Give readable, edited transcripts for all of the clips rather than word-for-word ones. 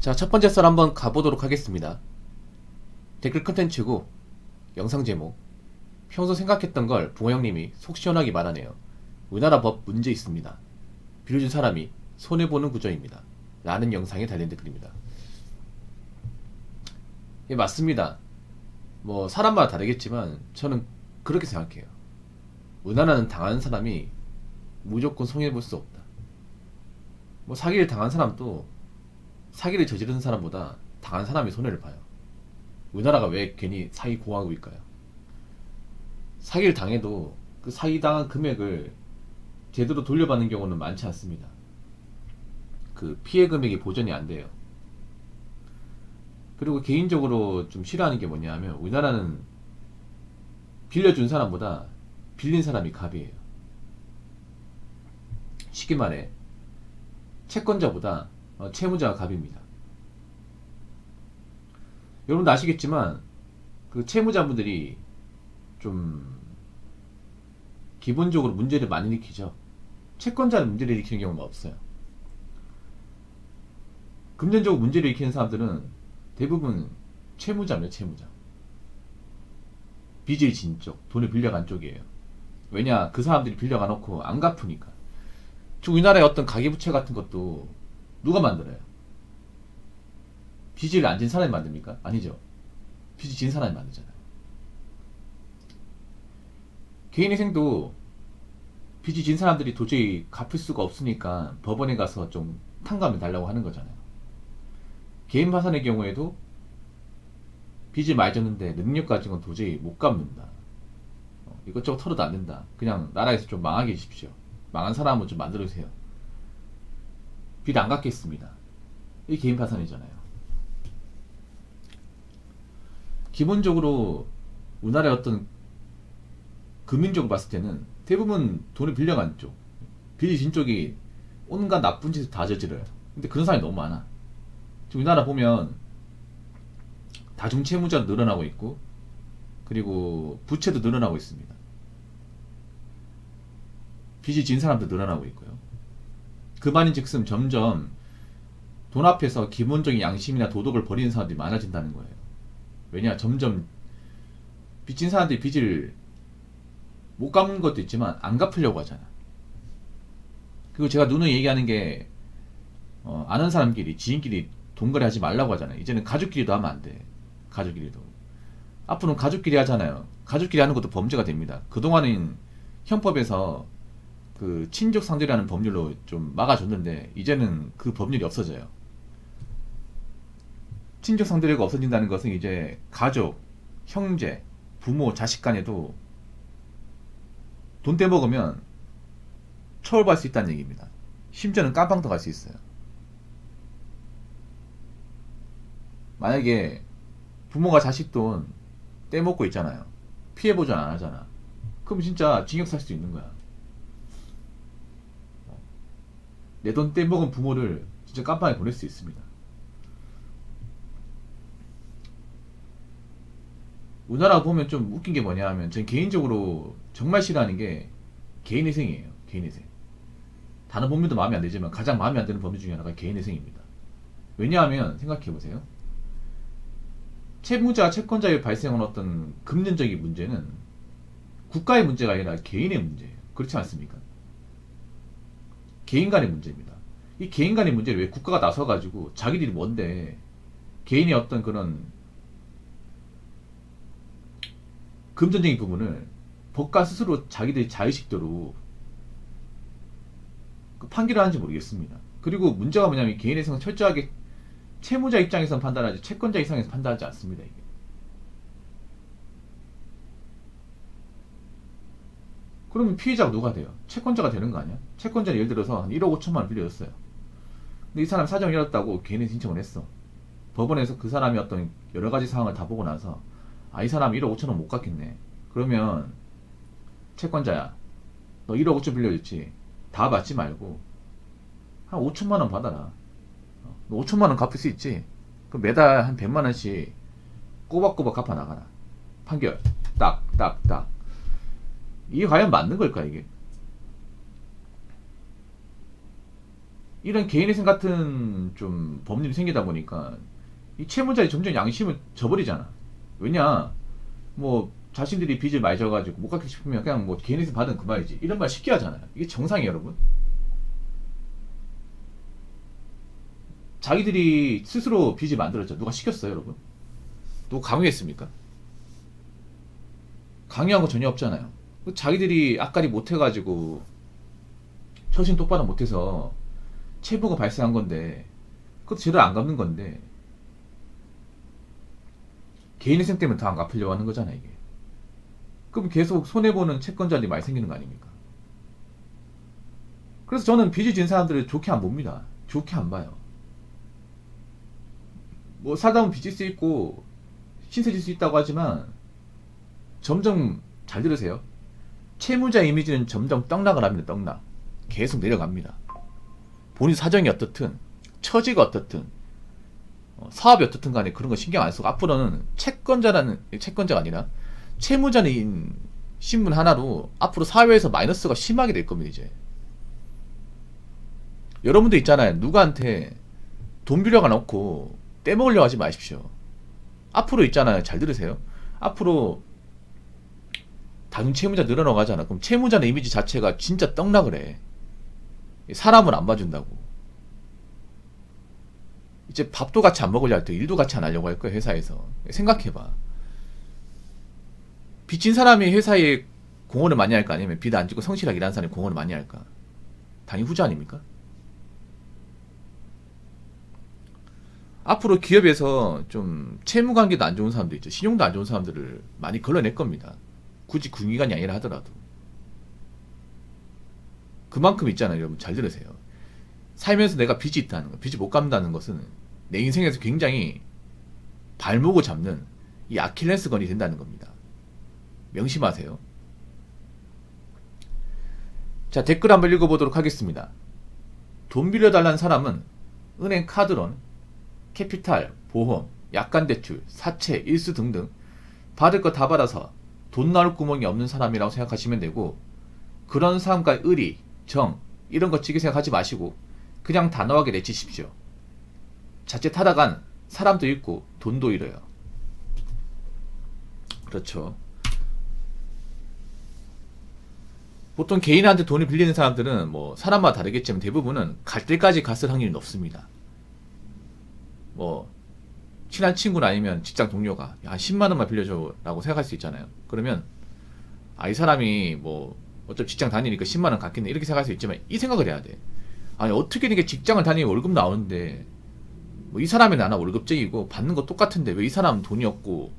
자, 첫 번째 썰 한번 가보도록 하겠습니다. 댓글 컨텐츠고 영상 제목: 평소 생각했던 걸 부모 형님이 속 시원하게 말하네요. 우리나라 법 문제 있습니다. 빌려준 사람이 손해보는 구조입니다. 라는 영상에 달린 댓글입니다. 예, 맞습니다. 뭐 사람마다 다르겠지만 저는 그렇게 생각해요. 우리나라는 당하는 사람이 무조건 손해볼 수 없다. 뭐 사기를 당한 사람도 사기를 저지르는 사람보다 당한 사람이 손해를 봐요. 우리나라가 왜 괜히 사기 공화국일까요? 사기를 당해도 그 사기당한 금액을 제대로 돌려받는 경우는 많지 않습니다. 그 피해 금액이 보전이 안 돼요. 그리고 개인적으로 좀 싫어하는 게 뭐냐 하면, 우리나라는 빌려준 사람보다 빌린 사람이 갑이에요. 쉽게 말해 채권자보다 채무자가 갑입니다. 여러분도 아시겠지만 그 채무자분들이 좀 기본적으로 문제를 많이 일으키죠. 채권자는 문제를 일으키는 경우가 없어요. 금전적으로 문제를 일으키는 사람들은 대부분 채무자입니다. 채무자. 빚을 진 쪽, 돈을 빌려간 쪽이에요. 왜냐, 그 사람들이 빌려가 놓고 안 갚으니까. 지금 우리나라의 어떤 가계부채 같은 것도 누가 만들어요? 빚을 안 진 사람이 만듭니까? 아니죠. 빚을 진 사람이 만들잖아요. 개인회생도 빚이 진 사람들이 도저히 갚을 수가 없으니까 법원에 가서 좀 탕감을 달라고 하는 거잖아요. 개인 파산의 경우에도 빚을 많이 졌는데 능력 가진 건 도저히 못 갚는다. 이것저것 털어도 안 된다. 그냥 나라에서 좀 망하게 해주십시오. 망한 사람은 좀 만들어주세요. 빚 안 갚겠습니다. 이게 개인 파산이잖아요. 기본적으로 우리나라의 어떤 금융적으로 봤을 때는 대부분 돈을 빌려간 쪽, 빚이 진 쪽이 온갖 나쁜 짓을 다 저질러요. 근데 그런 사람이 너무 많아. 지금 우리나라 보면 다중채무자도 늘어나고 있고, 그리고 부채도 늘어나고 있습니다. 빚이 진 사람도 늘어나고 있고요. 그 말인즉슨 점점 돈 앞에서 기본적인 양심이나 도덕을 버리는 사람들이 많아진다는 거예요. 왜냐, 점점 빚진 사람들이 빚을 못 갚는 것도 있지만 안 갚으려고 하잖아. 그리고 제가 누누이 얘기하는 게, 아는 사람끼리, 지인끼리 돈거래 하지 말라고 하잖아요. 이제는 가족끼리도 하면 안 돼. 가족끼리도. 앞으로는 가족끼리 하잖아요. 가족끼리 하는 것도 범죄가 됩니다. 그동안은 형법에서 그 친족 상대라는 법률로 좀 막아줬는데, 이제는 그 법률이 없어져요. 친족 상대가 없어진다는 것은 이제 가족, 형제, 부모, 자식 간에도 돈 떼먹으면 처벌받을 수 있다는 얘기입니다. 심지어는 깜빵도 갈 수 있어요. 만약에 부모가 자식 돈 떼먹고 있잖아요. 피해 보전 안 하잖아. 그럼 진짜 징역 살 수도 있는 거야. 내 돈 떼먹은 부모를 진짜 깜빵에 보낼 수 있습니다. 우리나라 보면 좀 웃긴 게 뭐냐 하면, 전 개인적으로 정말 싫어하는 게 개인회생이에요. 개인회생. 다른 법률도 마음에 안 들지만 가장 마음에 안 드는 법률 중에 하나가 개인회생입니다. 왜냐하면 생각해보세요. 채무자, 채권자에 발생한 어떤 금전적인 문제는 국가의 문제가 아니라 개인의 문제예요. 그렇지 않습니까? 개인 간의 문제입니다. 이 개인 간의 문제를 왜 국가가 나서가지고 자기들이 뭔데 개인의 어떤 그런 금전적인 부분을 법과 스스로 자기들이 자의식대로 그 판결을 하는지 모르겠습니다. 그리고 문제가 뭐냐면, 개인의 생각 철저하게 채무자 입장에서 판단하지 채권자 입장에서 판단하지 않습니다. 이게. 그러면 피해자가 누가 돼요? 채권자가 되는 거 아니야? 채권자는 예를 들어서 한 1억 5천만 원 빌려줬어요. 근데 이 사람 사정이 이렇다고 개인이 신청을 했어. 법원에서 그 사람이 어떤 여러 가지 상황을 다 보고 나서, 이 사람이 1억 5천 원 못 갚겠네. 그러면 채권자야, 너 1억 5천 빌려줬지? 다 받지 말고 한 5천만 원 받아라. 너 5천만 원 갚을 수 있지? 그럼 매달 한 100만 원씩 꼬박꼬박 갚아 나가라. 판결 딱. 이게 과연 맞는 걸까, 이게? 이런 개인회생 같은 좀 법률이 생기다 보니까 이 채무자의 점점 양심을 져버리잖아. 왜냐, 뭐 자신들이 빚을 많이 져가지고 못 갚기 싶으면 그냥 뭐 개인회생 받은 그만이지, 이런 말 쉽게 하잖아요. 이게 정상이에요, 여러분. 자기들이 스스로 빚을 만들었죠. 누가 시켰어요, 여러분? 누가 강요했습니까? 강요한 거 전혀 없잖아요. 자기들이 앞가리 못해가지고 처신 똑바로 못해서 채무가 발생한 건데, 그것도 제대로 안 갚는 건데 개인회생 때문에 더 안 갚으려고 하는 거잖아 이게. 그럼 계속 손해보는 채권자들이 많이 생기는 거 아닙니까? 그래서 저는 빚을 진 사람들을 좋게 안 봅니다. 좋게 안 봐요. 뭐 살다 보면 빚질 수 있고 신세질 수 있다고 하지만 점점, 잘 들으세요, 채무자 이미지는 점점 떡락을 합니다. 떡락. 계속 내려갑니다. 본인 사정이 어떻든 처지가 어떻든 사업이 어떻든 간에 그런 거 신경 안 쓰고 앞으로는 채권자가 아니라 채무자인 신분 하나로 앞으로 사회에서 마이너스가 심하게 될 겁니다. 이제 여러분도 있잖아요. 누구한테 돈 빌려가 놓고 떼먹으려고 하지 마십시오. 앞으로 있잖아요. 잘 들으세요. 앞으로 다른 채무자 늘어나가잖아. 그럼 채무자의 이미지 자체가 진짜 떡락을 해. 사람을 안 봐준다고. 이제 밥도 같이 안 먹으려 할 때 일도 같이 안 하려고 할 거야, 회사에서. 생각해봐. 빚진 사람이 회사에 공헌을 많이 할까? 아니면 빚 안 지고 성실하게 일하는 사람이 공헌을 많이 할까? 당연히 후자 아닙니까? 앞으로 기업에서 좀 채무 관계도 안 좋은 사람들 있죠. 신용도 안 좋은 사람들을 많이 걸러낼 겁니다. 굳이 군기관이 아니라 하더라도. 그만큼 있잖아요, 여러분. 잘 들으세요. 살면서 내가 빚이 있다는 거, 빚이 못 갚는다는 것은 내 인생에서 굉장히 발목을 잡는 이 아킬레스건이 된다는 겁니다. 명심하세요. 자, 댓글 한번 읽어보도록 하겠습니다. 돈 빌려달라는 사람은 은행 카드론, 캐피탈, 보험, 약관대출, 사채, 일수 등등 받을 거 다 받아서 돈 나올 구멍이 없는 사람이라고 생각하시면 되고, 그런 사람과 의리, 정 이런 거 지게 생각하지 마시고 그냥 단호하게 내치십시오. 자칫하다간 사람도 잃고 돈도 잃어요. 그렇죠. 보통 개인한테 돈을 빌리는 사람들은 뭐 사람마다 다르겠지만 대부분은 갈 때까지 갔을 확률이 높습니다. 뭐 친한 친구나 아니면 직장 동료가 한 10만 원만 빌려줘 라고 생각할 수 있잖아요. 그러면 이 사람이 뭐 어차피 직장 다니니까 10만 원 갚겠네 이렇게 생각할 수 있지만 이 생각을 해야 돼. 아니 어떻게 이게 직장을 다니면 월급 나오는데 뭐 이 사람이 나나 월급쟁이고 받는 거 똑같은데 왜 이 사람은 돈이 없고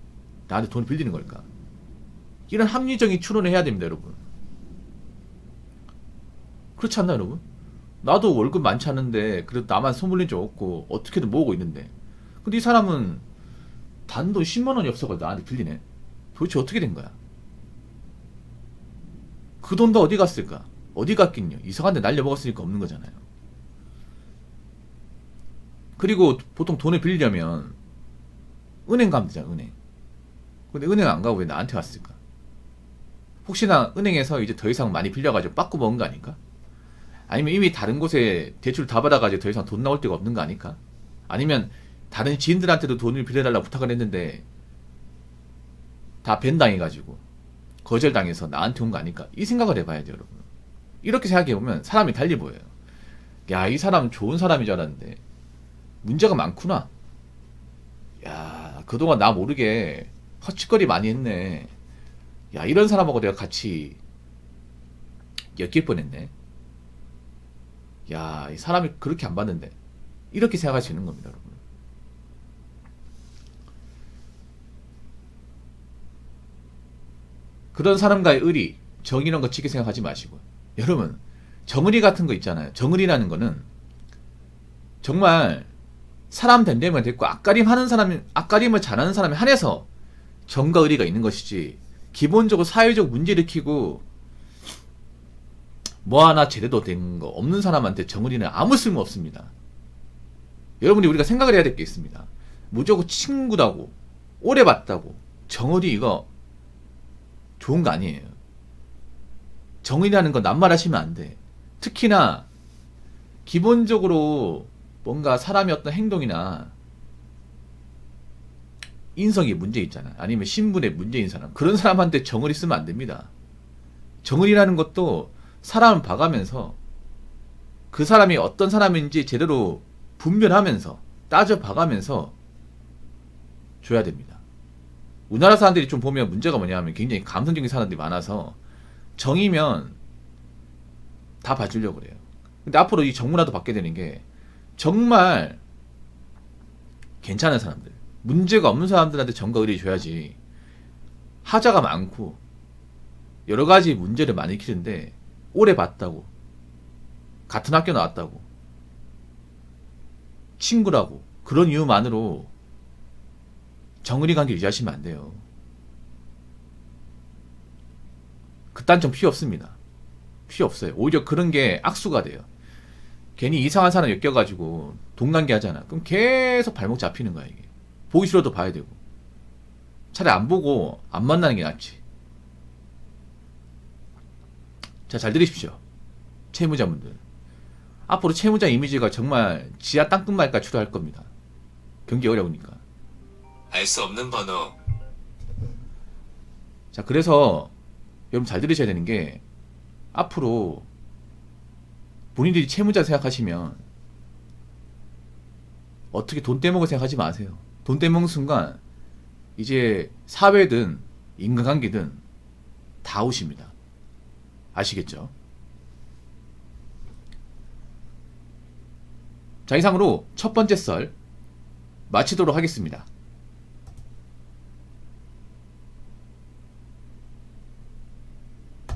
나한테 돈을 빌리는 걸까? 이런 합리적인 추론을 해야 됩니다, 여러분. 그렇지 않나, 여러분? 나도 월급 많지 않은데 그래도 나만 소물린 적 없고 어떻게든 모으고 있는데, 근데 이 사람은 단돈 10만 원이 없어가지고 나한테 빌리네. 도대체 어떻게 된 거야? 그 돈 다 어디 갔을까? 어디 갔겠냐? 이상한 데 날려먹었으니까 없는 거잖아요. 그리고 보통 돈을 빌리려면 은행 가면 되잖아, 은행. 근데 은행 안 가고 왜 나한테 왔을까? 혹시나 은행에서 이제 더 이상 많이 빌려가지고 빠꾸 먹은 거 아닐까? 아니면 이미 다른 곳에 대출 다 받아가지고 더 이상 돈 나올 데가 없는 거 아닐까? 아니면 다른 지인들한테도 돈을 빌려달라고 부탁을 했는데 다 벤당해가지고 거절당해서 나한테 온 거 아닐까? 이 생각을 해봐야 돼요, 여러분. 이렇게 생각해보면 사람이 달리 보여요. 야, 이 사람 좋은 사람인 줄 알았는데 문제가 많구나. 야, 그동안 나 모르게 헛짓거리 많이 했네. 야, 이런 사람하고 내가 같이 엮일 뻔했네. 야, 이 사람이 그렇게 안 봤는데. 이렇게 생각할 수 있는 겁니다, 여러분. 그런 사람과의 의리, 정 이런 거 치게 생각하지 마시고. 여러분, 정의리 같은 거 있잖아요. 정의리라는 거는 정말 사람 된다면 됐고 앞가림을 잘하는 사람에 한해서 정과 의리가 있는 것이지, 기본적으로 사회적 문제 일으키고 뭐 하나 제대로 된 거 없는 사람한테 정의리는 아무 쓸모 없습니다. 여러분이 우리가 생각을 해야 될 게 있습니다. 무조건 친구다고 오래 봤다고 정의리 이거 좋은 거 아니에요. 정의라는 건 낱말하시면 안 돼. 특히나 기본적으로 뭔가 사람의 어떤 행동이나 인성이 문제 있잖아. 아니면 신분에 문제인 사람. 그런 사람한테 정을이 쓰면 안 됩니다. 정을이라는 것도 사람을 봐가면서 그 사람이 어떤 사람인지 제대로 분별하면서 따져 봐가면서 줘야 됩니다. 우리나라 사람들이 좀 보면 문제가 뭐냐면 굉장히 감성적인 사람들이 많아서 정이면 다 봐주려고 그래요. 근데 앞으로 이 정문화도 받게 되는 게 정말 괜찮은 사람들, 문제가 없는 사람들한테 정과 의리 줘야지. 하자가 많고 여러 가지 문제를 많이 키는데 오래 봤다고, 같은 학교 나왔다고, 친구라고 그런 이유만으로 정의리 관계 유지하시면 안 돼요. 그딴 점 필요 없습니다. 필요 없어요. 오히려 그런 게 악수가 돼요. 괜히 이상한 사람 엮여가지고 동관계 하잖아. 그럼 계속 발목 잡히는 거야 이게. 보기 싫어도 봐야 되고. 차라리 안 보고 안 만나는 게 낫지. 자, 잘 들으십시오. 채무자분들. 앞으로 채무자 이미지가 정말 지하 땅끝말까지 추락할 겁니다. 경기 어려우니까. 알 수 없는 번호. 자, 그래서 여러분 잘 들으셔야 되는 게 앞으로 본인들이 채무자 생각하시면 어떻게 돈 떼먹을 생각하지 마세요. 돈 떼먹는 순간 이제 사회든 인간관계든 다 오십니다. 아시겠죠? 자, 이상으로 첫 번째 썰 마치도록 하겠습니다.